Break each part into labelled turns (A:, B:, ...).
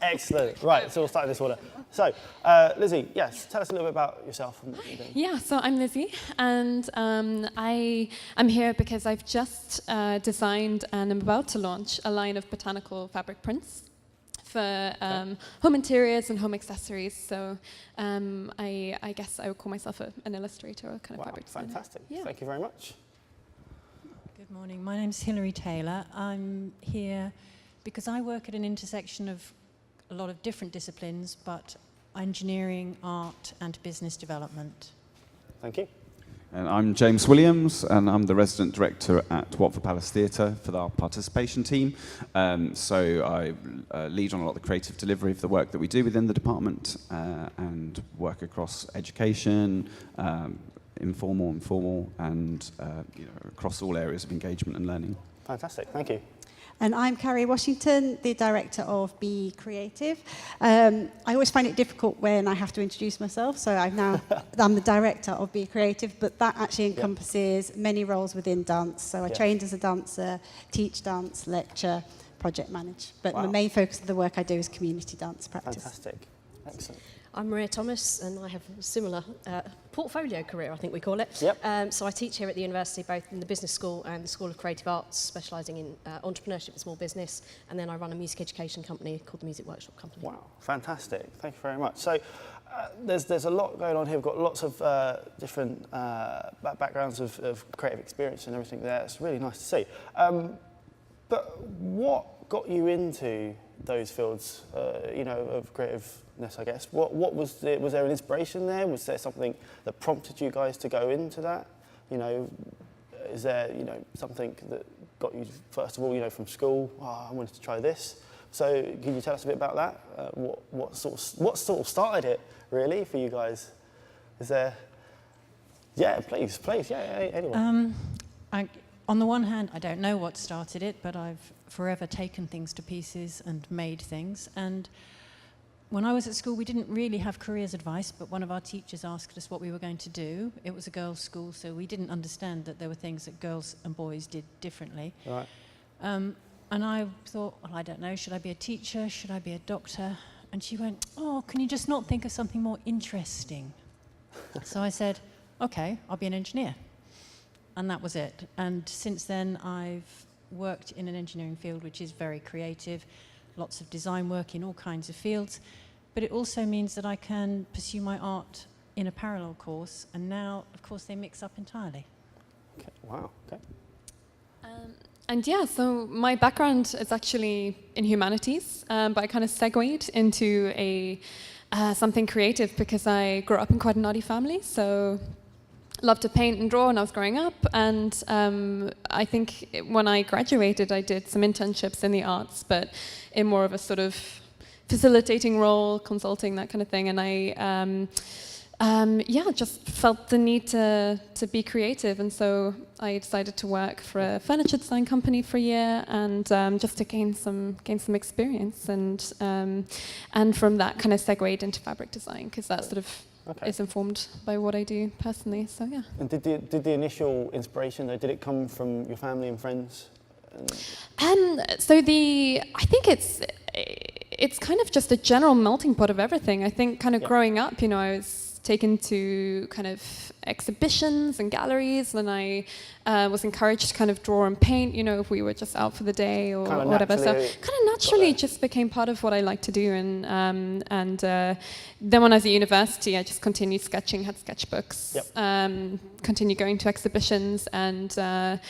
A: Excellent. Right, so we'll start in this order. So, Lizzie, yes, tell us a little bit about yourself and what you're doing.
B: Yeah, so I'm Lizzie, and I'm here because I've just designed and I'm about to launch a line of botanical fabric prints for home interiors and home accessories. So I guess I would call myself an illustrator or kind of fabric designer.
A: Fantastic.
B: Yeah.
A: Thank you very much.
C: Good morning. My name's Hilary Taylor. I'm here because I work at an intersection of a lot of different disciplines, but engineering, art, and business development.
A: Thank you.
D: And I'm James Williams, and I'm the resident director at Watford Palace Theatre for our participation team. So I lead on a lot of the creative delivery of the work that we do within the department, and work across education, informal and formal, and across all areas of engagement and learning.
A: Fantastic. Thank you.
E: And I'm Carrie Washington, the director of BEEE Creative. I always find it difficult when I have to introduce myself, so I'm the director of BEEE Creative, but that actually encompasses many roles within dance. So I trained as a dancer, teach dance, lecture, project manage. But the main focus of the work I do is community dance practice.
A: Fantastic. Excellent.
F: I'm Maria Thomas, and I have a similar portfolio career, I think we call it.
A: Yep.
F: So I teach here at the university, both in the business school and the School of Creative Arts, specialising in entrepreneurship and small business. And then I run a music education company called the Music Workshop Company.
A: Wow, fantastic. Thank you very much. So there's a lot going on here. We've got lots of different backgrounds of creative experience and everything there. It's really nice to see. But what got you into those fields, of creativeness, I guess? What was there an inspiration there? Was there something that prompted you guys to go into that? Is there, something that got you, first of all, from school, I wanted to try this. So can you tell us a bit about that? What sort of started it, really, for you guys? Is there, please, anyone.
C: On the one hand, I don't know what started it, but I've forever taken things to pieces and made things. And when I was at school, we didn't really have careers advice, but one of our teachers asked us what we were going to do. It was a girls' school, so we didn't understand that there were things that girls and boys did differently.
A: Right.
C: And I thought, well, I don't know, should I be a teacher? Should I be a doctor? And she went, oh, can you just not think of something more interesting? So I said, okay, I'll be an engineer. And that was it. And since then, I've worked in an engineering field which is very creative, lots of design work in all kinds of fields. But it also means that I can pursue my art in a parallel course. And now, of course, they mix up entirely.
A: Okay. Wow. Okay.
B: So my background is actually in humanities, but I kind of segued into something creative because I grew up in quite a naughty family. So loved to paint and draw when I was growing up, and I think when I graduated I did some internships in the arts, but in more of a sort of facilitating role, consulting, that kind of thing, and I just felt the need to be creative, and so I decided to work for a furniture design company for a year, and just to gain some experience, and from that kind of segued into fabric design, because that sort of is informed by what I do personally. So yeah. And
A: did the initial inspiration, though, did it come from your family and friends?
B: I think it's kind of just a general melting pot of everything. I think kind of growing up, I was taken to kind of exhibitions and galleries, and I was encouraged to kind of draw and paint, if we were just out for the day or whatever. So kind of naturally just became part of what I like to do. And then when I was at university, I just continued sketching, had sketchbooks, continued going to exhibitions, and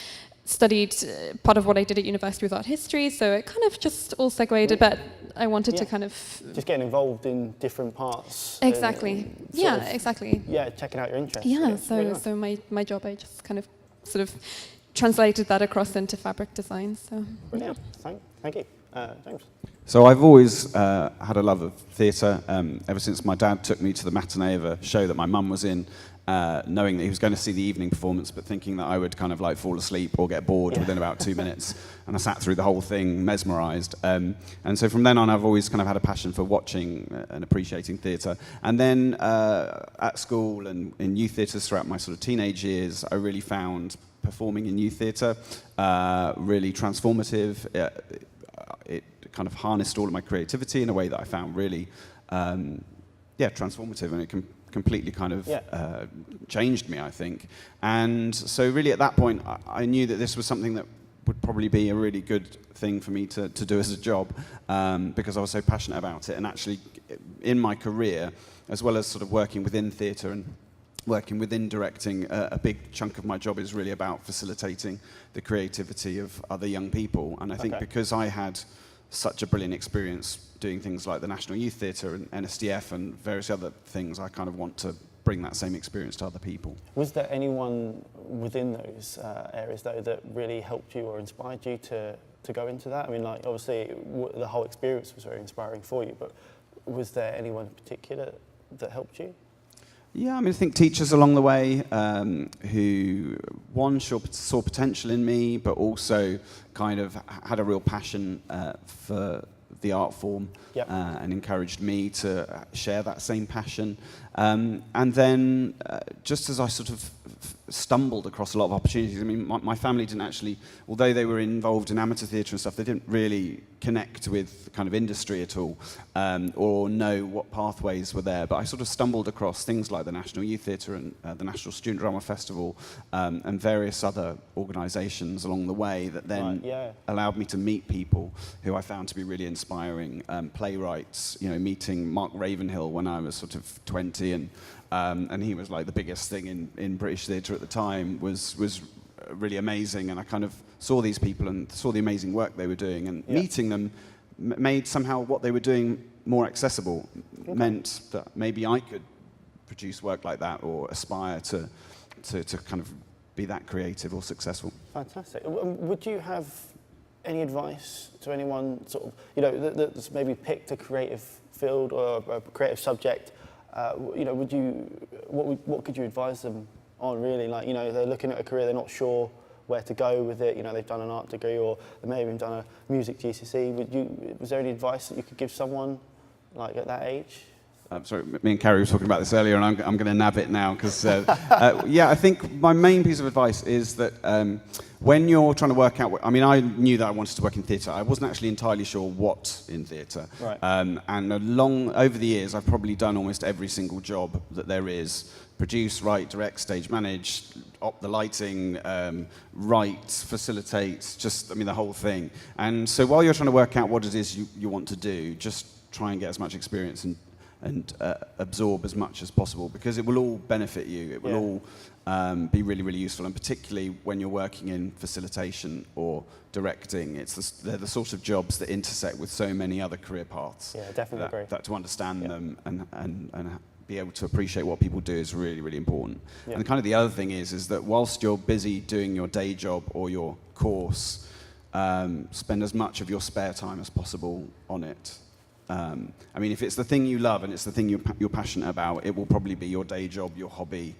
B: studied part of what I did at university was art history, so it kind of just all segued, but I wanted to kind of...
A: Just getting involved in different parts.
B: Exactly. Exactly.
A: Yeah, checking out your interests.
B: Yeah, so my job, I just kind of sort of translated that across into fabric design, so...
A: Brilliant. Thank you. James?
D: So I've always had a love of theatre, ever since my dad took me to the matinee of a show that my mum was in, knowing that he was going to see the evening performance, but thinking that I would kind of like fall asleep or get bored within about 2 minutes. And I sat through the whole thing, mesmerised. And so from then on, I've always kind of had a passion for watching and appreciating theatre. And then at school and in youth theatres throughout my sort of teenage years, I really found performing in youth theatre really transformative. It kind of harnessed all of my creativity in a way that I found really, transformative, and it completely kind of changed me, I think. And so really at that point, I knew that this was something that would probably be a really good thing for me to do as a job, because I was so passionate about it. And actually, in my career, as well as sort of working within theatre and working within directing, a big chunk of my job is really about facilitating the creativity of other young people. And I think because I had such a brilliant experience doing things like the National Youth Theatre and NSDF and various other things, I kind of want to bring that same experience to other people.
A: Was there anyone within those areas, though, that really helped you or inspired you to go into that? I mean, like, obviously, the whole experience was very inspiring for you, but was there anyone in particular that helped you?
D: Yeah, I mean, I think teachers along the way who, one, saw potential in me, but also kind of had a real passion for the art form, and encouraged me to share that same passion. And then just as I sort of stumbled across a lot of opportunities, I mean, my family didn't actually, although they were involved in amateur theatre and stuff, they didn't really connect with kind of industry at all, or know what pathways were there. But I sort of stumbled across things like the National Youth Theatre and the National Student Drama Festival, and various other organisations along the way that then allowed me to meet people who I found to be really inspiring, playwrights, you know, meeting Mark Ravenhill when I was sort of 20, and he was like the biggest thing in British theatre at the time, was really amazing. And I kind of saw these people and saw the amazing work they were doing, and meeting them made somehow what they were doing more accessible, meant that maybe I could produce work like that or aspire to kind of be that creative or successful.
A: Fantastic. Would you have any advice to anyone sort of, you know, that's maybe picked a creative field or a creative subject? You know, what could you advise them on, really? Like, you know, they're looking at a career, they're not sure where to go with it. You know, they've done an art degree, or they may have even done a music GCSE. Was there any advice that you could give someone like at that age?
D: Sorry, me and Carrie were talking about this earlier, and I'm going to nab it now, because I think my main piece of advice is that when you're trying to work out, I mean, I knew that I wanted to work in theatre. I wasn't actually entirely sure what in theatre. Right. And over the years, I've probably done almost every single job that there is: produce, write, direct, stage manage, op the lighting, write, facilitate, just, I mean, the whole thing. And so while you're trying to work out what it is you want to do, just try and get as much experience and absorb as much as possible, because it will all benefit you. It will all be really, really useful, and particularly when you're working in facilitation or directing, they're the sort of jobs that intersect with so many other career paths.
A: Yeah, definitely agree.
D: That to understand them and be able to appreciate what people do is really, really important. And kind of the other thing is that whilst you're busy doing your day job or your course, spend as much of your spare time as possible on it. I mean, if it's the thing you love and it's the thing you're passionate about, it will probably be your day job, your hobby,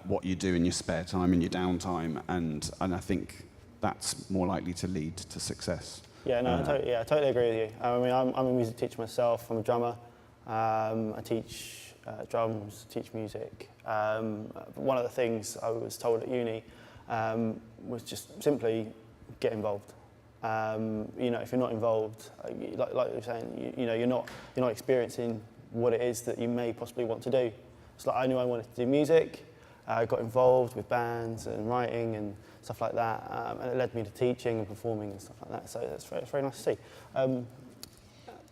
D: what you do in your spare time, in your downtime, and I think that's more likely to lead to success.
A: Yeah, no, I totally agree with you. I mean, I'm a music teacher myself. I'm a drummer. I teach drums, teach music. One of the things I was told at uni was just simply get involved. You know, if you're not involved, like you're saying, you know, you're not experiencing what it is that you may possibly want to do. It's like I knew I wanted to do music. I got involved with bands and writing and stuff like that, and it led me to teaching and performing and stuff like that. So that's very nice to see.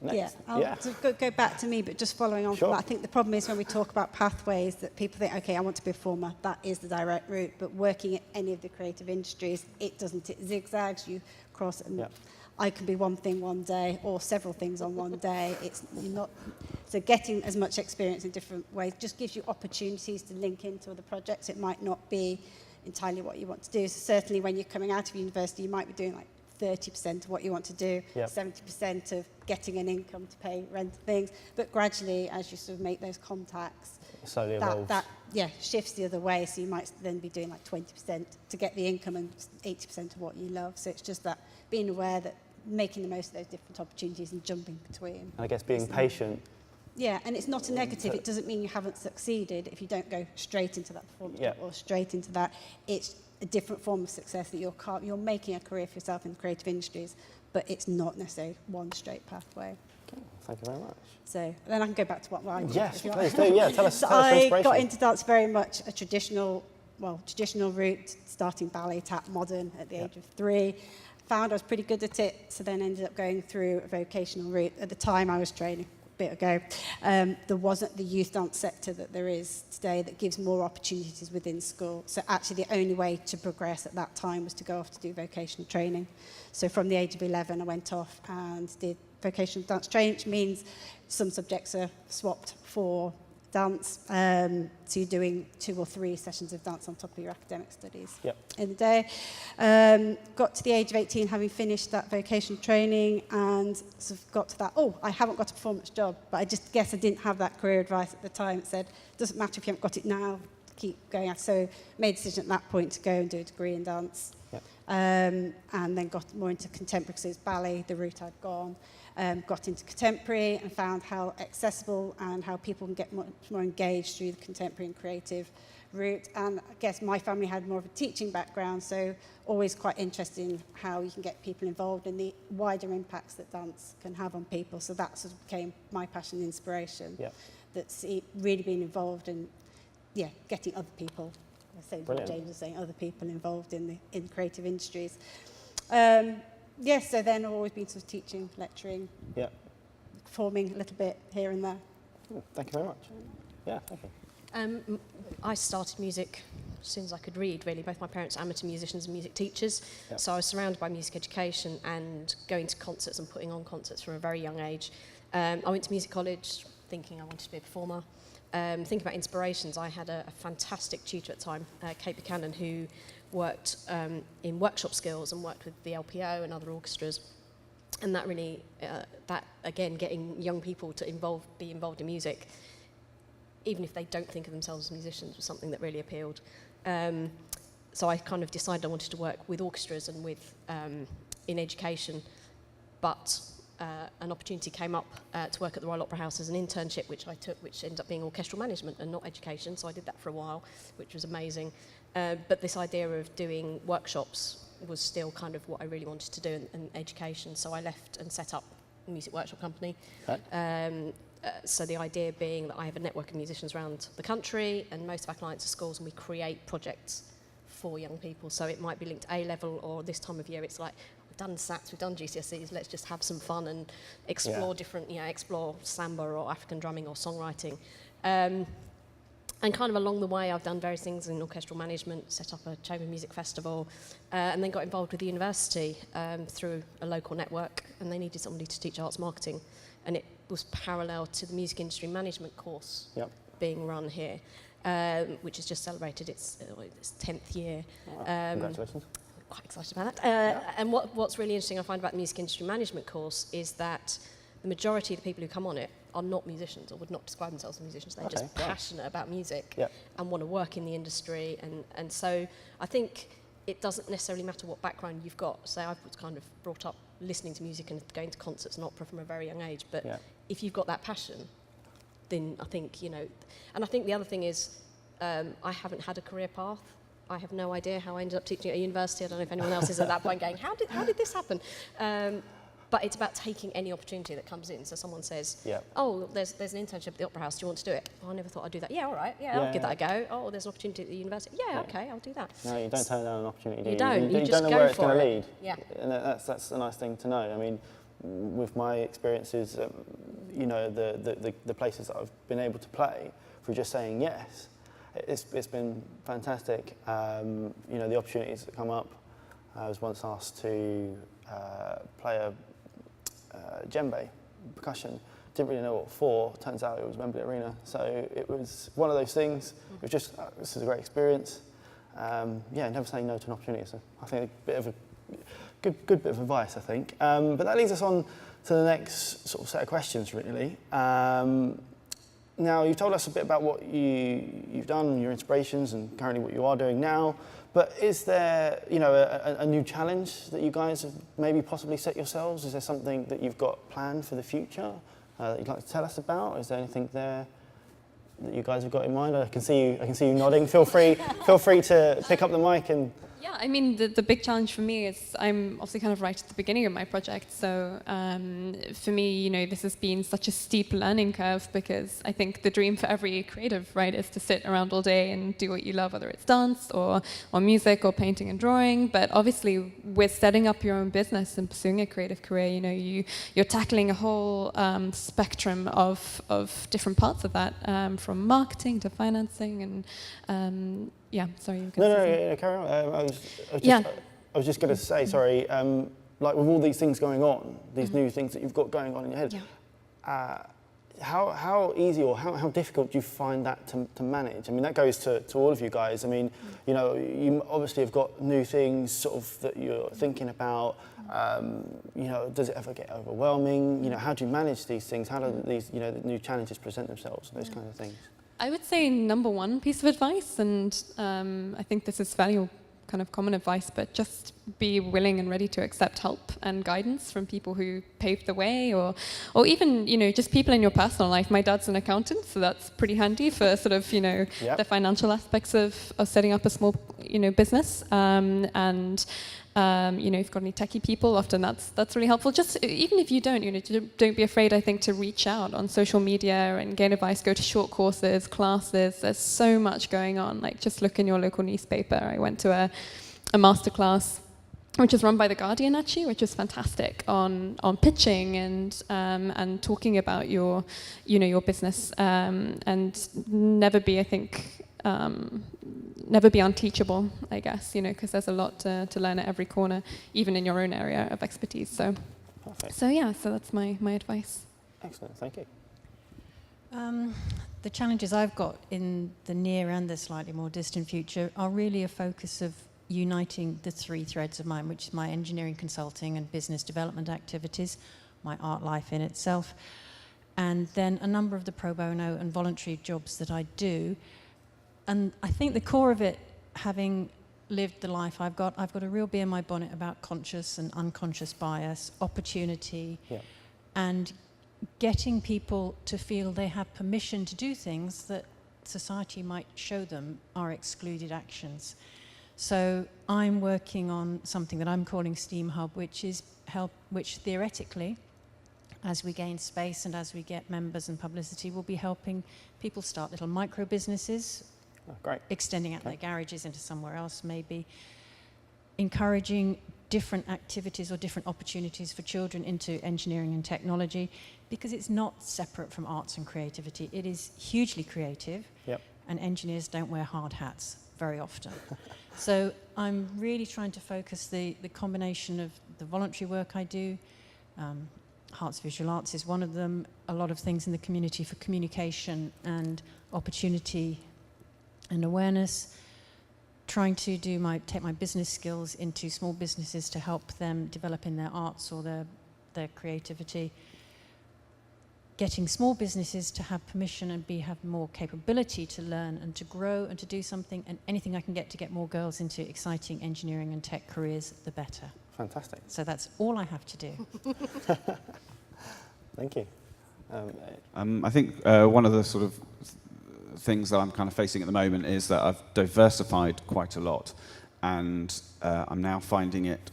A: Next.
E: I'll go back to me, but just following on from that, I think the problem is when we talk about pathways that people think, okay, I want to be a performer, that is the direct route, but working at any of the creative industries, it doesn't. It zigzags, you cross, and I can be one thing one day or several things on one day. So getting as much experience in different ways just gives you opportunities to link into other projects. It might not be entirely what you want to do. So certainly when you're coming out of university, you might be doing like 30% of what you want to do, 70% of getting an income to pay rent and things. But gradually, as you sort of make those contacts,
A: slowly evolves.
E: That shifts the other way. So you might then be doing like 20% to get the income and 80% of what you love. So it's just that being aware that making the most of those different opportunities and jumping between.
A: And I guess being patient.
E: Yeah, and it's not a negative. It doesn't mean you haven't succeeded if you don't go straight into that performance or straight into that. It's a different form of success, that you're making a career for yourself in the creative industries, but it's not necessarily one straight pathway.
A: Okay, thank you very much.
E: So then I can go back to what I did.
A: Yes,
E: if you
A: please
E: like.
A: do. Yeah, tell us.
E: So
A: Tell us your
E: I
A: inspiration.
E: got into dance very much a traditional route, starting ballet, tap, modern at the age of 3. Found I was pretty good at it, so then ended up going through a vocational route. At the time I was training, a bit ago, there wasn't the youth dance sector that there is today that gives more opportunities within school. So actually the only way to progress at that time was to go off to do vocational training. So from the age of 11 I went off and did vocational dance training, which means some subjects are swapped for dance, so you're doing 2 or 3 sessions of dance on top of your academic studies in the day. Got to the age of 18 having finished that vocational training and sort of got to that, I haven't got a performance job, but I just guess I didn't have that career advice at the time. It said, it doesn't matter if you haven't got it now, keep going. So made a decision at that point to go and do a degree in dance. And then got more into contemporary because it was ballet, the route I'd gone. Got into contemporary and found how accessible and how people can get much more engaged through the contemporary and creative route. And I guess my family had more of a teaching background, so always quite interested in how you can get people involved in the wider impacts that dance can have on people. So that sort of became my passion and inspiration. That's really been involved in, getting other people, what James was saying, other people involved in the creative industries. So then I've always been sort of teaching, lecturing, performing a little bit here and there.
A: Thank you very much. Yeah, thank you.
F: I started music as soon as I could read, really. Both my parents are amateur musicians and music teachers, so I was surrounded by music education and going to concerts and putting on concerts from a very young age. I went to music college thinking I wanted to be a performer. Thinking about inspirations, I had a fantastic tutor at the time, Kate Buchanan, who worked in workshop skills and worked with the LPO and other orchestras. And that really, again, getting young people to be involved in music, even if they don't think of themselves as musicians, was something that really appealed. So I kind of decided I wanted to work with orchestras and with in education, but an opportunity came up to work at the Royal Opera House as an internship, which I took, which ended up being orchestral management and not education, so I did that for a while, which was amazing. But this idea of doing workshops was still kind of what I really wanted to do in education, so I left and set up a music workshop company. So the idea being that I have a network of musicians around the country, and most of our clients are schools, and we create projects for young people. So it might be linked to A-level, or this time of year it's like, we've done SATs, we've done GCSEs, let's just have some fun and explore different, explore samba or African drumming or songwriting. And kind of along the way, I've done various things in orchestral management, set up a chamber music festival, and then got involved with the university through a local network, and they needed somebody to teach arts marketing. And it was parallel to the music industry management course being run here, which has just celebrated its 10th year.
A: Congratulations.
F: Quite excited about that. And what's really interesting I find about the music industry management course is that the majority of the people who come on it are not musicians or would not describe themselves as musicians. They're just passionate about music and want to work in the industry. And so I think it doesn't necessarily matter what background you've got. So I was kind of brought up listening to music and going to concerts and opera from a very young age. But if you've got that passion, then I think, and I think the other thing is I haven't had a career path. I have no idea how I ended up teaching at a university. I don't know if anyone else is at that point going, how did this happen? But it's about taking any opportunity that comes in. So someone says, there's an internship at the Opera House, do you want to do it? Oh, I never thought I'd do that. Yeah, all right, I'll give that a go. Oh, there's an opportunity at the university. Yeah, okay, I'll do that.
A: No, you don't turn down an opportunity, do you?
F: You don't, you
A: don't
F: just
A: know
F: go
A: where it's
F: for
A: going to
F: it.
A: lead.
F: Yeah.
A: And that's a nice thing to know. I mean, with my experiences, the places that I've been able to play, through just saying yes, it's been fantastic. The opportunities that come up. I was once asked to play a djembe, percussion. Didn't really know what for. Turns out it was Wembley Arena. So it was one of those things. It was just, this is a great experience. Never saying no to an opportunity. So I think a bit of a good bit of advice, I think. But that leads us on to the next sort of set of questions, really. Now, you've told us a bit about what you've done, your inspirations, and currently what you are doing now. But is there, a new challenge that you guys have maybe possibly set yourselves? Is there something that you've got planned for the future that you'd like to tell us about? Is there anything there that you guys have got in mind? I can see you nodding. Feel free to pick up the mic and.
B: Yeah, I mean, the big challenge for me is I'm obviously kind of right at the beginning of my project. So for me, you know, this has been such a steep learning curve, because I think the dream for every creative, right, is to sit around all day and do what you love, whether it's dance or music or painting and drawing. But obviously, with setting up your own business and pursuing a creative career, you know, you're tackling a whole spectrum of different parts of that, from marketing to financing and yeah, sorry. You were gonna say something.
A: No, carry on. I was just going to say, sorry, like with all these things going on, these new things that you've got going on in your head, how easy or how difficult do you find that to manage? I mean, that goes to all of you guys. I mean, you know, you obviously have got new things sort of that you're thinking about. You know, does it ever get overwhelming? You know, how do you manage these things? How do these, you know, the new challenges present themselves? Those kind of things.
B: I would say number one piece of advice, and I think this is fairly kind of common advice, but just be willing and ready to accept help and guidance from people who paved the way, or even, you know, just people in your personal life. My dad's an accountant, so that's pretty handy for sort of, you know, the financial aspects of setting up a small, you know, business. You know, if you've got any techie people, often that's really helpful. Just even if you don't, you know, don't be afraid, I think, to reach out on social media and gain advice. Go to short courses, classes. There's so much going on. Like, just look in your local newspaper. I went to a masterclass, which is run by The Guardian, actually, which is fantastic, on pitching and talking about your, you know, your business, and never be, I think, never be unteachable, I guess, you know, because there's a lot to learn at every corner, even in your own area of expertise. So,
A: perfect.
B: So yeah, so that's my advice.
A: Excellent, thank you.
C: The challenges I've got in the near and the slightly more distant future are really a focus of uniting the three threads of mine, which is my engineering consulting and business development activities, my art life in itself, and then a number of the pro bono and voluntary jobs that I do. And I think the core of it, having lived the life I've got a real bee in my bonnet about conscious and unconscious bias, opportunity, and getting people to feel they have permission to do things that society might show them are excluded actions. So I'm working on something that I'm calling Steam Hub, which theoretically, as we gain space and as we get members and publicity, will be helping people start little micro businesses.
A: Great.
C: Extending out their garages into somewhere else, maybe encouraging different activities or different opportunities for children into engineering and technology, because it's not separate from arts and creativity. It is hugely creative, and engineers don't wear hard hats very often. So I'm really trying to focus the combination of the voluntary work I do. Hearts Visual Arts is one of them. A lot of things in the community for communication and opportunity and awareness, trying to take my business skills into small businesses to help them develop in their arts or their creativity, getting small businesses to have permission and have more capability to learn and to grow and to do something, and anything I can get to get more girls into exciting engineering and tech careers, the better.
A: Fantastic.
C: So that's all I have to do.
A: Thank you.
D: I think one of the sort of things that I'm kind of facing at the moment is that I've diversified quite a lot, and I'm now finding it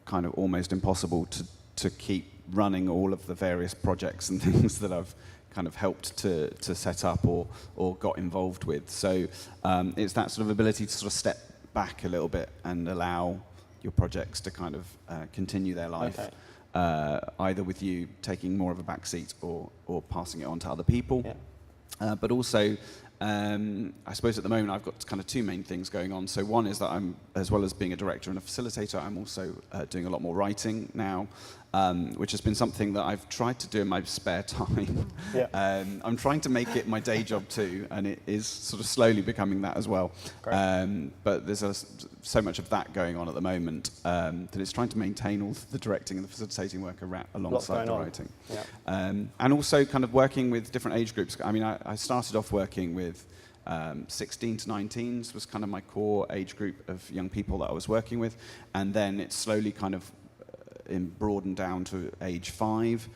D: kind of almost impossible to keep running all of the various projects and things that I've kind of helped to set up or got involved with. So it's that sort of ability to sort of step back a little bit and allow your projects to kind of continue their life, either with you taking more of a back seat or passing it on to other people. But also, I suppose at the moment I've got kind of two main things going on. So one is that I'm, as well as being a director and a facilitator, I'm also doing a lot more writing now, which has been something that I've tried to do in my spare time. I'm trying to make it my day job too, and it is sort of slowly becoming that as well. But there's so much of that going on at the moment that it's trying to maintain all the directing and the facilitating work alongside the writing. And also kind of working with different age groups. I mean, I started off working with 16 to 19s was kind of my core age group of young people that I was working with, and then it slowly kind of broadened down to age 5,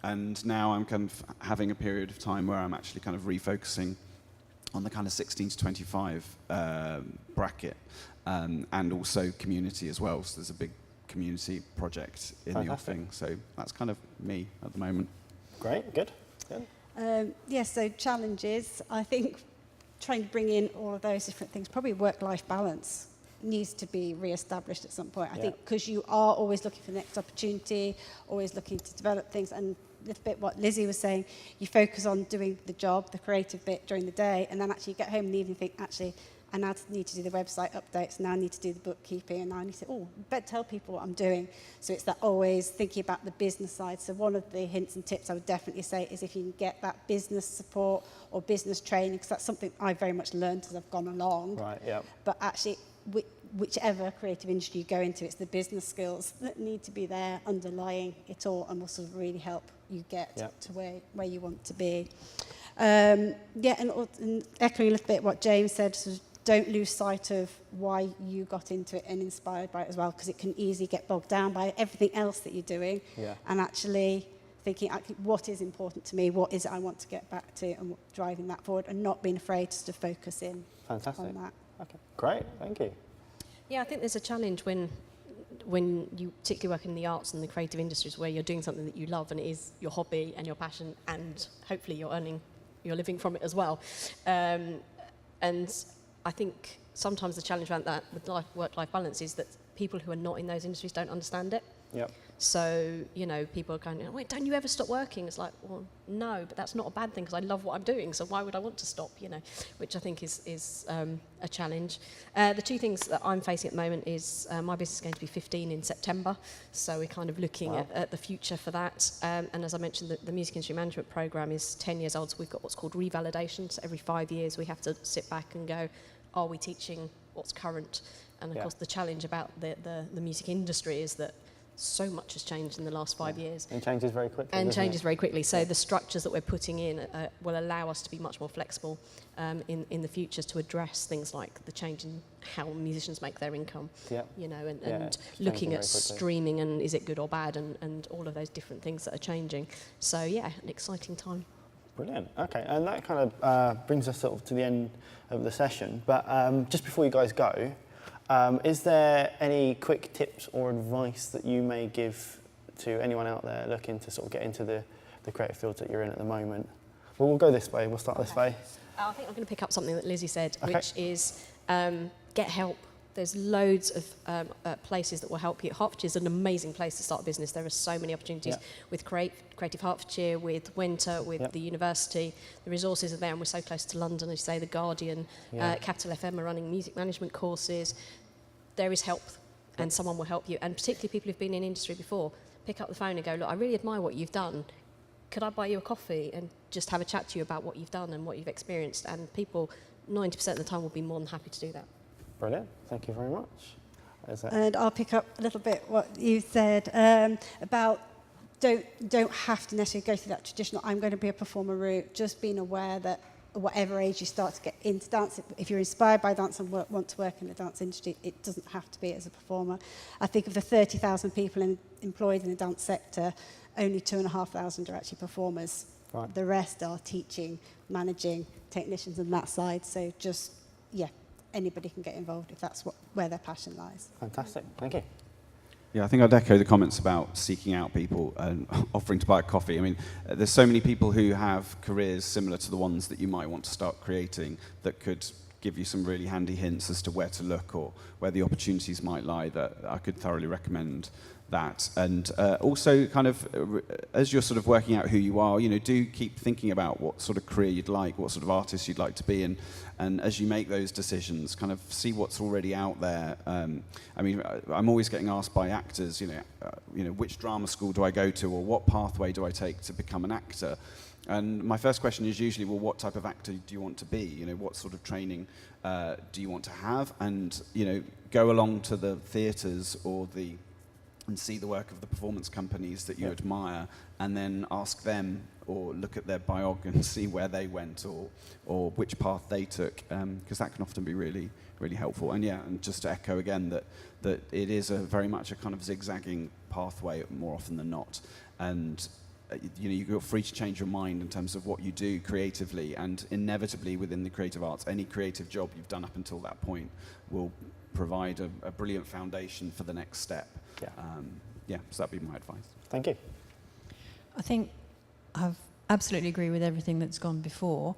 D: and now I'm kind of having a period of time where I'm actually kind of refocusing on the kind of 16 to 25 bracket, and also community as well. So there's a big community project in the offing. So that's kind of me at the moment.
A: Great, good.
E: So challenges, I think trying to bring in all of those different things, probably work-life balance needs to be re-established at some point. I think because you are always looking for the next opportunity, always looking to develop things, and a little bit what Lizzie was saying, you focus on doing the job, the creative bit during the day, and then actually you get home in the evening and think, actually, I now need to do the website updates, now I need to do the bookkeeping, and now I need to, better tell people what I'm doing. So it's that always thinking about the business side. So one of the hints and tips I would definitely say is if you can get that business support or business training, because that's something I very much learned as I've gone along.
A: Right, yeah.
E: But actually, whichever creative industry you go into, it's the business skills that need to be there underlying it all and will sort of really help you get to where you want to be. And echoing a little bit what James said, sort of don't lose sight of why you got into it and inspired by it as well, because it can easily get bogged down by everything else that you're doing. And actually thinking, what is important to me, what is it I want to get back to, and driving that forward, and not being afraid to focus in on that.
A: Okay, great, thank you.
F: Yeah, I think there's a challenge when you particularly work in the arts and the creative industries where you're doing something that you love and it is your hobby and your passion, and hopefully you're living from it as well. And I think sometimes the challenge around that with work-life balance is that people who are not in those industries don't understand it.
A: Yep.
F: So, people are going, wait, don't you ever stop working? It's like, well, no, but that's not a bad thing because I love what I'm doing, so why would I want to stop, which I think is a challenge. The two things that I'm facing at the moment is my business is going to be 15 in September, so we're kind of looking at the future for that. And as I mentioned, the Music Industry Management Programme is 10 years old, so we've got what's called revalidation. So every 5 years we have to sit back and go, are we teaching what's current? And of course the challenge about the music industry is that so much has changed in the last 5 years.
A: And changes very quickly.
F: Very quickly. So the structures that we're putting in will allow us to be much more flexible in the future to address things like the change in how musicians make their income. And looking at streaming and is it good or bad, and all of those different things that are changing. So an exciting time.
A: Brilliant. Okay, and that kind of brings us sort of to the end of the session. But just before you guys go, is there any quick tips or advice that you may give to anyone out there looking to sort of get into the creative fields that you're in at the moment? Well, we'll go this way. We'll start this way.
F: I think I'm going to pick up something that Lizzie said, which is get help. There's loads of places that will help you. Hertfordshire is an amazing place to start a business. There are so many opportunities with Creative Hertfordshire, with Winter, with the university. The resources are there, and we're so close to London. As you say, The Guardian, Capital FM are running music management courses. There is help, and someone will help you. And particularly people who've been in industry before, pick up the phone and go, look, I really admire what you've done. Could I buy you a coffee and just have a chat to you about what you've done and what you've experienced? And people, 90% of the time, will be more than happy to do that.
A: Brilliant. Thank you very much.
E: And I'll pick up a little bit what you said about don't have to necessarily go through that traditional, I'm going to be a performer route, just being aware that at whatever age you start to get into dance, if you're inspired by dance and want to work in the dance industry, it doesn't have to be as a performer. I think of the 30,000 people employed in the dance sector, only 2,500 are actually performers.
A: Right.
E: The rest are teaching, managing, technicians and that side. So just, anybody can get involved if that's where their passion lies.
A: Fantastic. Thank you.
D: Yeah, I think I'd echo the comments about seeking out people and offering to buy a coffee. I mean, there's so many people who have careers similar to the ones that you might want to start creating that could give you some really handy hints as to where to look or where the opportunities might lie, that I could thoroughly recommend that. And also kind of as you're sort of working out who you are, do keep thinking about what sort of career you'd like, what sort of artist you'd like to be, and as you make those decisions, kind of see what's already out there. I mean, I'm always getting asked by actors, which drama school do I go to, or what pathway do I take to become an actor? And my first question is usually, well, what type of actor do you want to be? What sort of training do you want to have? And, go along to the theatres and see the work of the performance companies that you admire, and then ask them or look at their biog and see where they went or which path they took, because that can often be really, really helpful. And and just to echo again that it is very much a kind of zigzagging pathway more often than not. And you're free to change your mind in terms of what you do creatively, and inevitably within the creative arts, any creative job you've done up until that point will provide a brilliant foundation for the next step. So that'd be my advice.
A: Thank you.
C: I think I absolutely agree with everything that's gone before.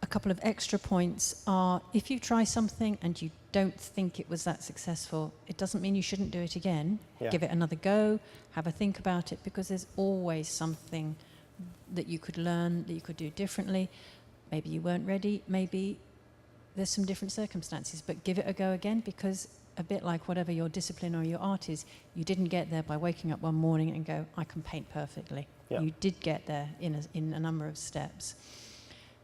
C: A couple of extra points are, if you try something and you don't think it was that successful, it doesn't mean you shouldn't do it again.
A: Yeah.
C: Give it another go, have a think about it, because there's always something that you could learn, that you could do differently. Maybe you weren't ready, maybe there's some different circumstances, but give it a go again, because a bit like whatever your discipline or your art is, you didn't get there by waking up one morning and go, I can paint perfectly.
A: Yeah.
C: You did get there in a number of steps.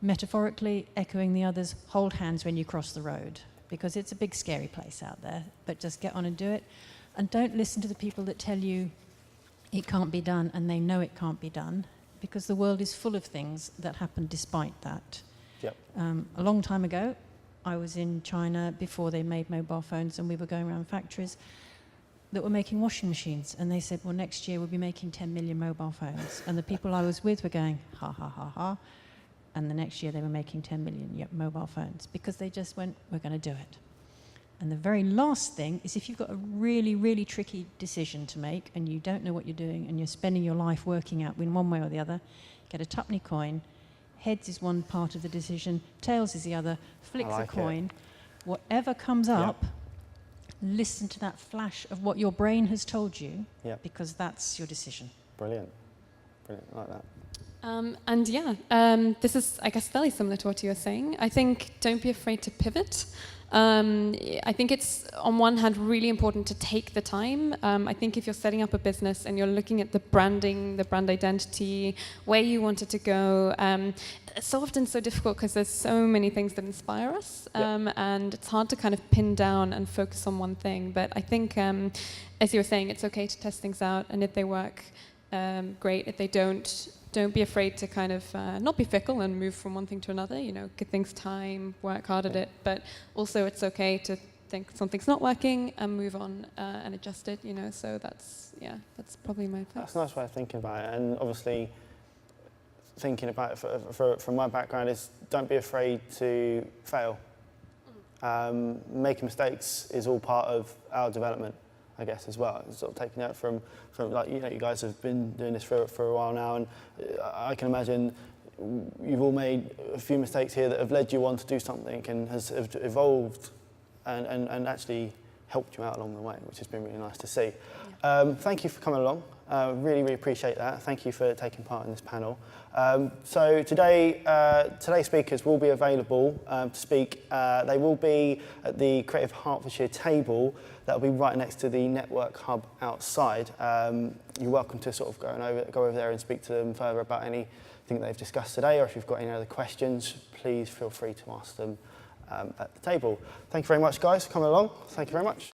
C: Metaphorically, echoing the others, hold hands when you cross the road, because it's a big scary place out there, but just get on and do it. And don't listen to the people that tell you it can't be done and they know it can't be done, because the world is full of things that happen despite that.
A: Yep.
C: A long time ago, I was in China before they made mobile phones, and we were going around factories that were making washing machines, and they said, well, next year we'll be making 10 million mobile phones. And the people I was with were going, ha, ha, ha, ha. And the next year they were making 10 million mobile phones, because they just went, we're going to do it. And the very last thing is, if you've got a really, really tricky decision to make and you don't know what you're doing and you're spending your life working out in one way or the other, get a tuppenny coin. Heads is one part of the decision, tails is the other. Flick the coin. Whatever comes up, listen to that flash of what your brain has told you, because that's your decision.
A: Brilliant. Brilliant. I like that.
B: This is, I guess, fairly similar to what you were saying. I think don't be afraid to pivot. I think it's, on one hand, really important to take the time. I think if you're setting up a business and you're looking at the branding, the brand identity, where you want it to go, it's so often so difficult because there's so many things that inspire us, and it's hard to kind of pin down and focus on one thing. But I think, as you were saying, it's okay to test things out, and if they work, great. If they don't be afraid to kind of not be fickle and move from one thing to another, give things time, work hard at it, but also it's okay to think something's not working and move on and adjust it, so that's probably my advice.
A: That's a nice way of thinking about it, and obviously thinking about it from my background is don't be afraid to fail. Making mistakes is all part of our development, I guess, as well. Sort of taking that from like, you guys have been doing this for a while now, and I can imagine you've all made a few mistakes here that have led you on to do something and have evolved and actually helped you out along the way, which has been really nice to see. Thank you for coming along. Really, really appreciate that. Thank you for taking part in this panel. So today's speakers will be available to speak. They will be at the Creative Hertfordshire table. That'll be right next to the network hub outside. You're welcome to sort of go over there and speak to them further about anything they've discussed today, or if you've got any other questions, please feel free to ask them at the table. Thank you very much, guys, for coming along. Thank you very much.